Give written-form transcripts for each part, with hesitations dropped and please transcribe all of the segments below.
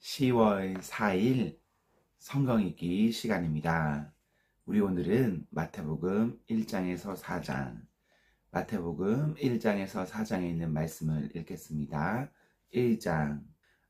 10월 4일 성경 읽기 시간입니다. 우리 오늘은 마태복음 1장에서 4장, 마태복음 1장에서 4장에 있는 말씀을 읽겠습니다. 1장.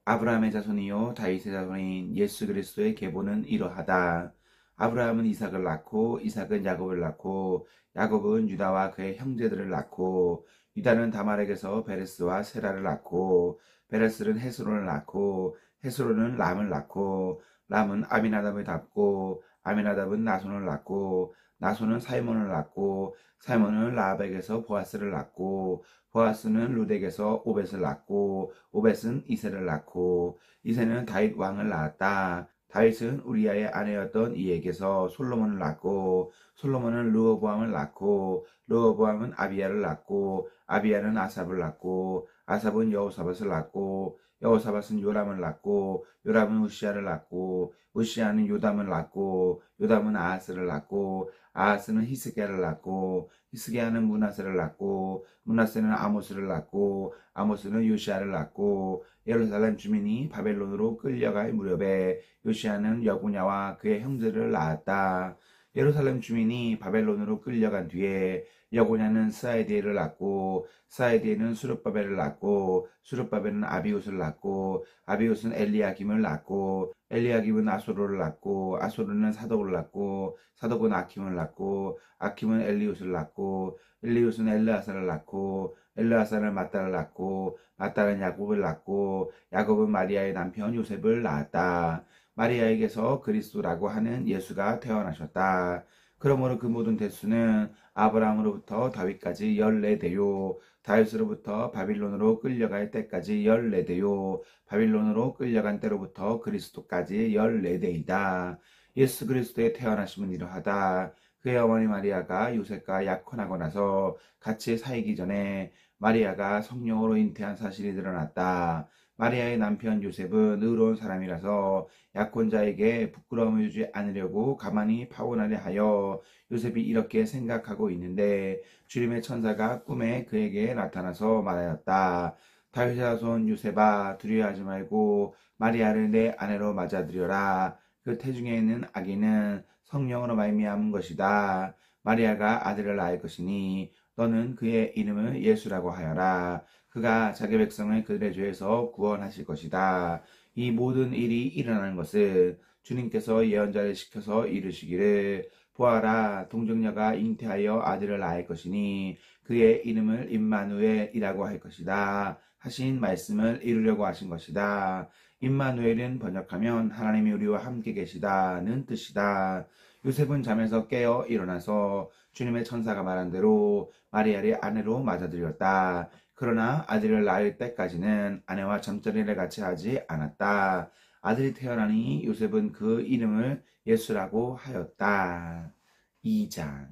아브라함의 자손이요 다윗의 자손인 예수 그리스도의 계보는 이러하다. 아브라함은 이삭을 낳고 이삭은 야곱을 낳고 야곱은 유다와 그의 형제들을 낳고 유다는 다말에게서 베레스와 세라를 낳고 베레스는 헤스론을 낳고 헤스론은 람을 낳고 람은 아미나답을 낳고 아미나답은 나손을 낳고 나손은 살몬을 낳고 살몬은 라합에게서 보아스를 낳고 보아스는 룻에게서 오벳을 낳고 오벳은 이새를 낳고 이새는 다윗 왕을 낳았다. 다윗은 우리아의 아내였던 이에게서 솔로몬을 낳고 솔로몬은 르호보암을 낳고 르호보암은 아비야를 낳고 아비야는 아삽을 낳고 아삽은 여호사밧을 낳고 여호사밧은 요람을 낳고 요람은 우시야를 낳고 우시야는 요담을 낳고 요담은 아하스를 낳고 아하스는 히스기야를 낳고 히스기야는 므낫세를 낳고 므낫세는 아모스를 낳고 아모스는 요시야를 낳고 예루살렘 주민이 바벨론으로 끌려갈 무렵에 요시야는 여고냐와 그의 형제를 낳았다. 예루살렘 주민이 바벨론으로 끌려간 뒤에 여고냐는 스아에디엘을 낳고 스아에디엘은 수룹바벨을 낳고 수룹바벨은 아비웃을 낳고 아비웃은 엘리야김을 낳고 엘리야김은 아소르를 낳고 아소르는 사독을 낳고 사독은 아킴을 낳고 아킴은 엘리웃을 낳고 엘리웃은 엘르아사를 낳고 엘르아사는 마따를 낳고 마따는 야곱을 낳고 야곱은 마리아의 남편 요셉을 낳았다. 마리아에게서 그리스도라고 하는 예수가 태어나셨다. 그러므로 그 모든 대수는 아브라함으로부터 다윗까지 14대요 다윗으로부터 바빌론으로 끌려갈 때까지 14대요 바빌론으로 끌려간 때로부터 그리스도까지 14대이다. 예수 그리스도의 태어나심은 이러하다. 그의 어머니 마리아가 요셉과 약혼하고 나서 같이 살기 전에 마리아가 성령으로 잉태한 사실이 드러났다. 마리아의 남편 요셉은 의로운 사람이라서 약혼자에게 부끄러움을 주지 않으려고 가만히 파혼하려 하여 요셉이 이렇게 생각하고 있는데 주님의 천사가 꿈에 그에게 나타나서 말하였다. 다윗의 자손 요셉아, 두려워하지 말고 마리아를 내 아내로 맞아들여라. 그 태중에 있는 아기는 성령으로 말미암은 것이다. 마리아가 아들을 낳을 것이니 너는 그의 이름을 예수라고 하여라. 그가 자기 백성을 그들의 죄에서 구원하실 것이다. 이 모든 일이 일어나는 것은 주님께서 예언자를 시켜서 이르시기를 보아라, 동정녀가 잉태하여 아들을 낳을 것이니 그의 이름을 임마누엘이라고 할 것이다 하신 말씀을 이루려고 하신 것이다. 임마누엘은 번역하면 하나님이 우리와 함께 계시다는 뜻이다. 요셉은 잠에서 깨어 일어나서 주님의 천사가 말한 대로 마리아를 아내로 맞아들였다. 그러나 아들을 낳을 때까지는 아내와 잠자리를 같이 하지 않았다. 아들이 태어나니 요셉은 그 이름을 예수라고 하였다. 2장.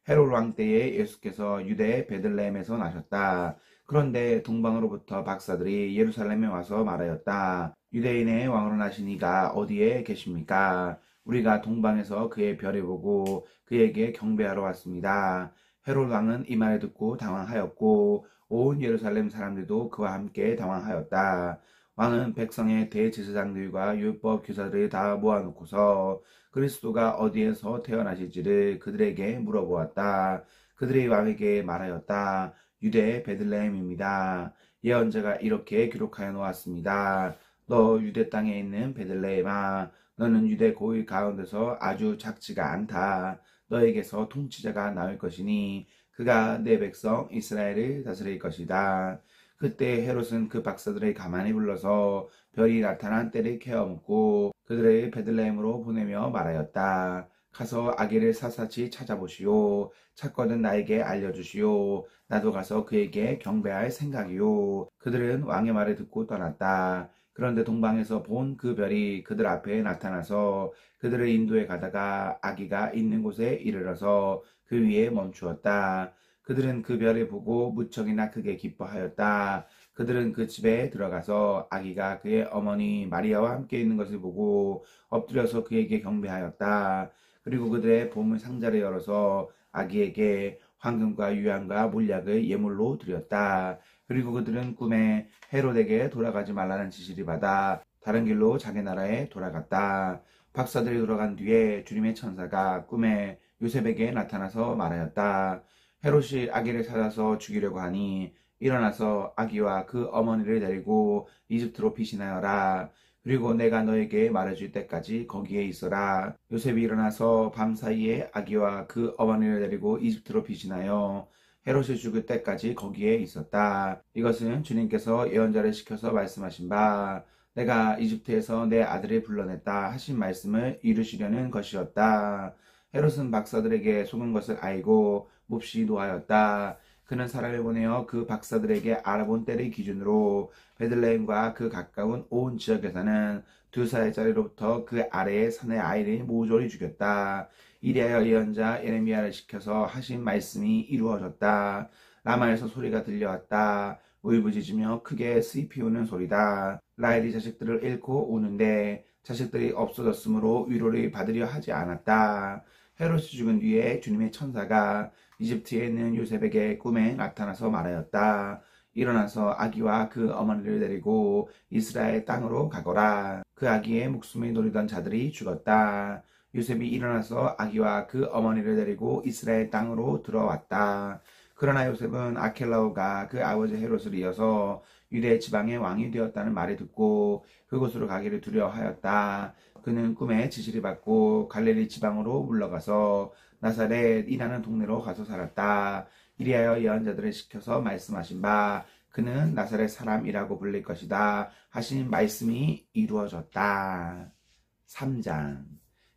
헤롯 왕 때에 예수께서 유대 베들레헴에서 나셨다. 그런데 동방으로부터 박사들이 예루살렘에 와서 말하였다. 유대인의 왕으로 나신 이가 어디에 계십니까? 우리가 동방에서 그의 별을 보고 그에게 경배하러 왔습니다. 헤롯 왕은 이 말을 듣고 당황하였고 온 예루살렘 사람들도 그와 함께 당황하였다. 왕은 백성의 대제사장들과 율법 교사들을 다 모아놓고서 그리스도가 어디에서 태어나실지를 그들에게 물어보았다. 그들의 왕에게 말하였다. 유대 베들레헴입니다. 예언자가 이렇게 기록하여 놓았습니다. 너 유대 땅에 있는 베들레헴아, 너는 유대 고을 가운데서 아주 작지가 않다. 너에게서 통치자가 나올 것이니 그가 내 백성 이스라엘을 다스릴 것이다. 그때 헤롯은 그 박사들을 가만히 불러서 별이 나타난 때를 케어묻고 그들을 베들레헴으로 보내며 말하였다. 가서 아기를 샅샅이 찾아보시오. 찾거든 나에게 알려주시오. 나도 가서 그에게 경배할 생각이오. 그들은 왕의 말을 듣고 떠났다. 그런데 동방에서 본 그 별이 그들 앞에 나타나서 그들을 인도해 가다가 아기가 있는 곳에 이르러서 그 위에 멈추었다. 그들은 그 별을 보고 무척이나 크게 기뻐하였다. 그들은 그 집에 들어가서 아기가 그의 어머니 마리아와 함께 있는 것을 보고 엎드려서 그에게 경배하였다. 그리고 그들의 보물 상자를 열어서 아기에게 황금과 유향과 몰약을 예물로 드렸다. 그리고 그들은 꿈에 헤롯에게 돌아가지 말라는 지시를 받아 다른 길로 자기 나라에 돌아갔다. 박사들이 돌아간 뒤에 주님의 천사가 꿈에 요셉에게 나타나서 말하였다. 헤롯이 아기를 찾아서 죽이려고 하니 일어나서 아기와 그 어머니를 데리고 이집트로 피신하여라. 그리고 내가 너에게 말해줄 때까지 거기에 있어라. 요셉이 일어나서 밤사이에 아기와 그 어머니를 데리고 이집트로 피신하여 헤롯이 죽을 때까지 거기에 있었다. 이것은 주님께서 예언자를 시켜서 말씀하신 바 내가 이집트에서 내 아들을 불러냈다 하신 말씀을 이루시려는 것이었다. 헤롯은 박사들에게 속은 것을 알고 몹시 노하였다. 그는 사람을 보내어 그 박사들에게 알아본 때를 기준으로 베들레헴과 그 가까운 온 지역에서는 2살짜리로부터 그 아래의 산의 아이를 모조리 죽였다. 이리하여 예언자 예레미야를 시켜서 하신 말씀이 이루어졌다. 라마에서 소리가 들려왔다. 울부짖으며 크게 슬피 우는 소리다. 라헬이 자식들을 잃고 우는데 자식들이 없어졌으므로 위로를 받으려 하지 않았다. 헤롯이 죽은 뒤에 주님의 천사가 이집트에 있는 요셉에게 꿈에 나타나서 말하였다. 일어나서 아기와 그 어머니를 데리고 이스라엘 땅으로 가거라. 그 아기의 목숨을 노리던 자들이 죽었다. 요셉이 일어나서 아기와 그 어머니를 데리고 이스라엘 땅으로 들어왔다. 그러나 요셉은 아켈라오가 그 아버지 헤롯을 이어서 유대 지방의 왕이 되었다는 말을 듣고 그곳으로 가기를 두려워하였다. 그는 꿈에 지시를 받고 갈릴리 지방으로 물러가서 나사렛이라는 동네로 가서 살았다. 이리하여 예언자들을 시켜서 말씀하신 바 그는 나사렛 사람이라고 불릴 것이다 하신 말씀이 이루어졌다. 3장.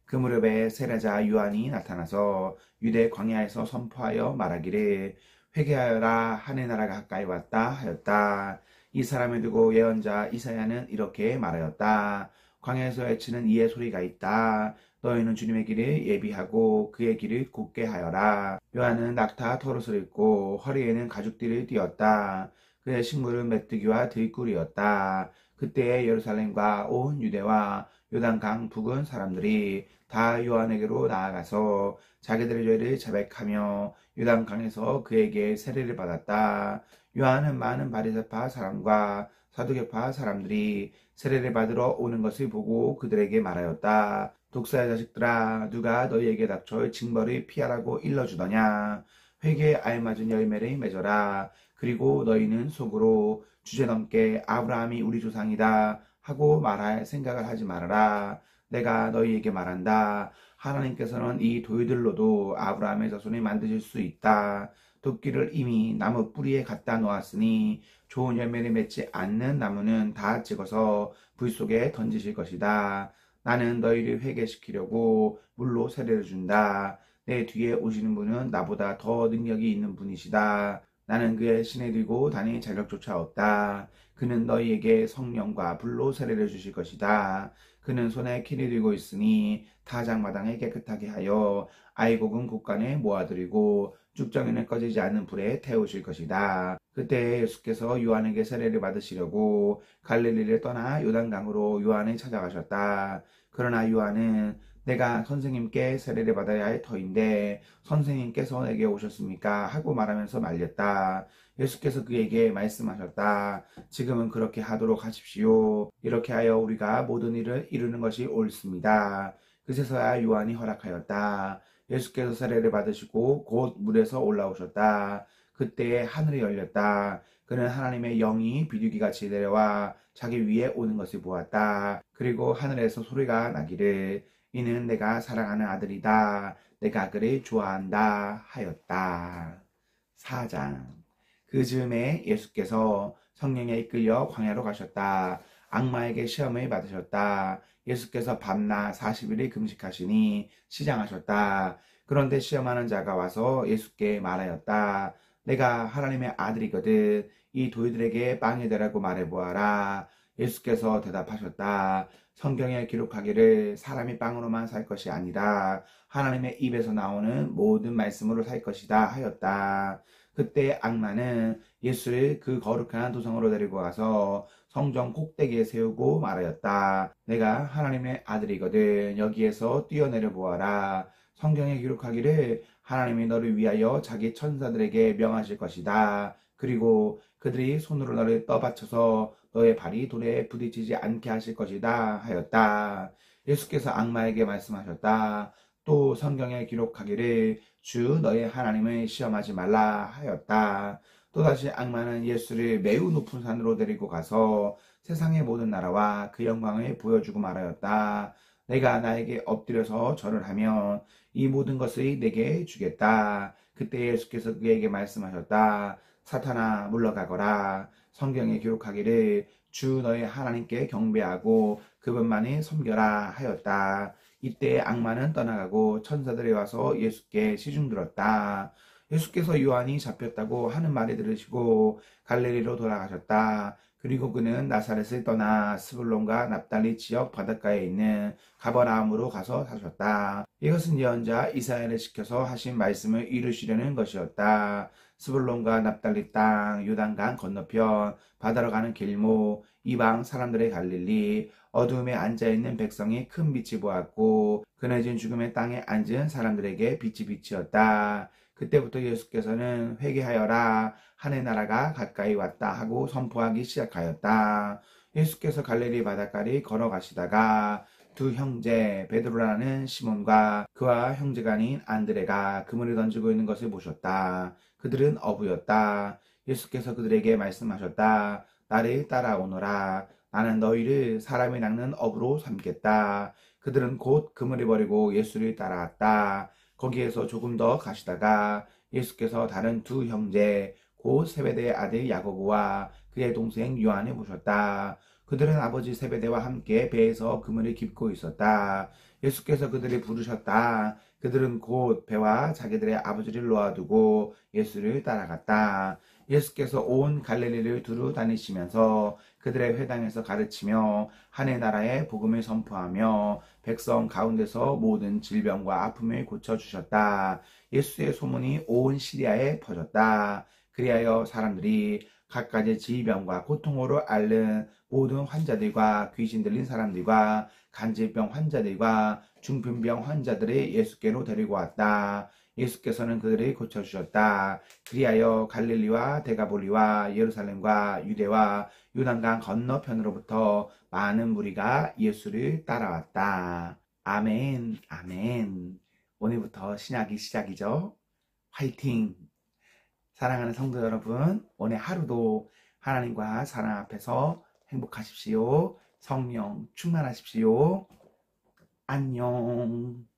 그 무렵에 세례자 요한이 나타나서 유대 광야에서 선포하여 말하기를 회개하여라 하늘 나라가 가까이 왔다 하였다. 이 사람을 두고 예언자 이사야는 이렇게 말하였다. 광야에서 외치는 이의 소리가 있다. 너희는 주님의 길을 예비하고 그의 길을 곧게 하여라. 요한은 낙타 털옷을 입고 허리에는 가죽띠를 띠었다. 그의 식물은 메뚜기와 들꿀이었다. 그때에 예루살렘과 온 유대와 요단강 북은 사람들이 다 요한에게로 나아가서 자기들의 죄를 자백하며 요단강에서 그에게 세례를 받았다. 요한은 많은 바리새파 사람과 사두개파 사람들이 세례를 받으러 오는 것을 보고 그들에게 말하였다. 독사의 자식들아, 누가 너희에게 닥쳐 징벌을 피하라고 일러주더냐. 회개에 알맞은 열매를 맺어라. 그리고 너희는 속으로 주제넘게 아브라함이 우리 조상이다 하고 말할 생각을 하지 말아라. 내가 너희에게 말한다. 하나님께서는 이 돌들로도 아브라함의 자손을 만드실 수 있다. 도끼를 이미 나무 뿌리에 갖다 놓았으니 좋은 열매를 맺지 않는 나무는 다 찍어서 불 속에 던지실 것이다. 나는 너희를 회개시키려고 물로 세례를 준다. 내 뒤에 오시는 분은 나보다 더 능력이 있는 분이시다. 나는 그의 신에 들고 다닐 자격조차 없다. 그는 너희에게 성령과 불로 세례를 주실 것이다. 그는 손에 키를 들고 있으니 타작마당에 깨끗하게 하여 아이곡은 곳간에 모아들이고 쭉정에는 꺼지지 않는 불에 태우실 것이다. 그때 예수께서 요한에게 세례를 받으시려고 갈릴리를 떠나 요단강으로 요한을 찾아가셨다. 그러나 요한은 내가 선생님께 세례를 받아야 할 터인데 선생님께서 내게 오셨습니까? 하고 말하면서 말렸다. 예수께서 그에게 말씀하셨다. 지금은 그렇게 하도록 하십시오. 이렇게 하여 우리가 모든 일을 이루는 것이 옳습니다. 그제서야 요한이 허락하였다. 예수께서 세례를 받으시고 곧 물에서 올라오셨다. 그때에 하늘이 열렸다. 그는 하나님의 영이 비둘기같이 내려와 자기 위에 오는 것을 보았다. 그리고 하늘에서 소리가 나기를 이는 내가 사랑하는 아들이다. 내가 그를 좋아한다 하였다. 4장. 그 즈음에 예수께서 성령에 이끌려 광야로 가셨다. 악마에게 시험을 받으셨다. 예수께서 밤낮 40일을 금식하시니 시장하셨다. 그런데 시험하는 자가 와서 예수께 말하였다. 내가 하나님의 아들이거든 이 돌들에게 빵이 되라고 말해보아라. 예수께서 대답하셨다. 성경에 기록하기를 사람이 빵으로만 살 것이 아니라 하나님의 입에서 나오는 모든 말씀으로 살 것이다 하였다. 그때 악마는 예수를 그 거룩한 도성으로 데리고 가서 성전 꼭대기에 세우고 말하였다. 내가 하나님의 아들이거든 여기에서 뛰어내려 보아라. 성경에 기록하기를 하나님이 너를 위하여 자기 천사들에게 명하실 것이다. 그리고 그들이 손으로 너를 떠받쳐서 너의 발이 돌에 부딪히지 않게 하실 것이다 하였다. 예수께서 악마에게 말씀하셨다. 또 성경에 기록하기를 주 너의 하나님을 시험하지 말라 하였다. 또다시 악마는 예수를 매우 높은 산으로 데리고 가서 세상의 모든 나라와 그 영광을 보여주고 말하였다. 내가 나에게 엎드려서 절을 하면 이 모든 것을 내게 주겠다. 그때 예수께서 그에게 말씀하셨다. 사탄아 물러가거라. 성경에 기록하기를 주 너의 하나님께 경배하고 그분만을 섬겨라 하였다. 이때 악마는 떠나가고 천사들이 와서 예수께 시중들었다. 예수께서 요한이 잡혔다고 하는 말을 들으시고 갈릴리로 돌아가셨다. 그리고 그는 나사렛을 떠나 스불론과 납달리 지역 바닷가에 있는 가버나움으로 가서 사셨다. 이것은 예언자 이사야를 시켜서 하신 말씀을 이루시려는 것이었다. 스불론과 납달리 땅, 요단강 건너편, 바다로 가는 길목, 이방 사람들의 갈릴리, 어두움에 앉아있는 백성이 큰 빛이 보았고 그네진 죽음의 땅에 앉은 사람들에게 빛이 빛이었다. 그때부터 예수께서는 회개하여라 하늘 나라가 가까이 왔다 하고 선포하기 시작하였다. 예수께서 갈릴리 바닷가를 걸어가시다가 두 형제 베드로라는 시몬과 그와 형제가 아닌 안드레가 그물을 던지고 있는 것을 보셨다. 그들은 어부였다. 예수께서 그들에게 말씀하셨다. 나를 따라오너라. 나는 너희를 사람이 낚는 어부로 삼겠다. 그들은 곧 그물을 버리고 예수를 따라갔다. 거기에서 조금 더 가시다가 예수께서 다른 두 형제 곧 세베대의 아들 야고보와 그의 동생 요한을 보셨다. 그들은 아버지 세베대와 함께 배에서 그물을 깁고 있었다. 예수께서 그들을 부르셨다. 그들은 곧 배와 자기들의 아버지를 놓아두고 예수를 따라갔다. 예수께서 온 갈릴리를 두루 다니시면서 그들의 회당에서 가르치며 하늘나라의 복음을 선포하며 백성 가운데서 모든 질병과 아픔을 고쳐주셨다. 예수의 소문이 온 시리아에 퍼졌다. 그리하여 사람들이 갖가지 질병과 고통으로 앓는 모든 환자들과 귀신 들린 사람들과 간질병 환자들과 중풍병 환자들을 예수께로 데리고 왔다. 예수께서는 그들을 고쳐주셨다. 그리하여 갈릴리와 데가볼리와 예루살렘과 유대와 요단강 건너편으로부터 많은 무리가 예수를 따라왔다. 아멘, 아멘. 오늘부터 신약이 시작이죠. 화이팅! 사랑하는 성도 여러분, 오늘 하루도 하나님과 사랑 앞에서 행복하십시오. 성령 충만하십시오. 안녕.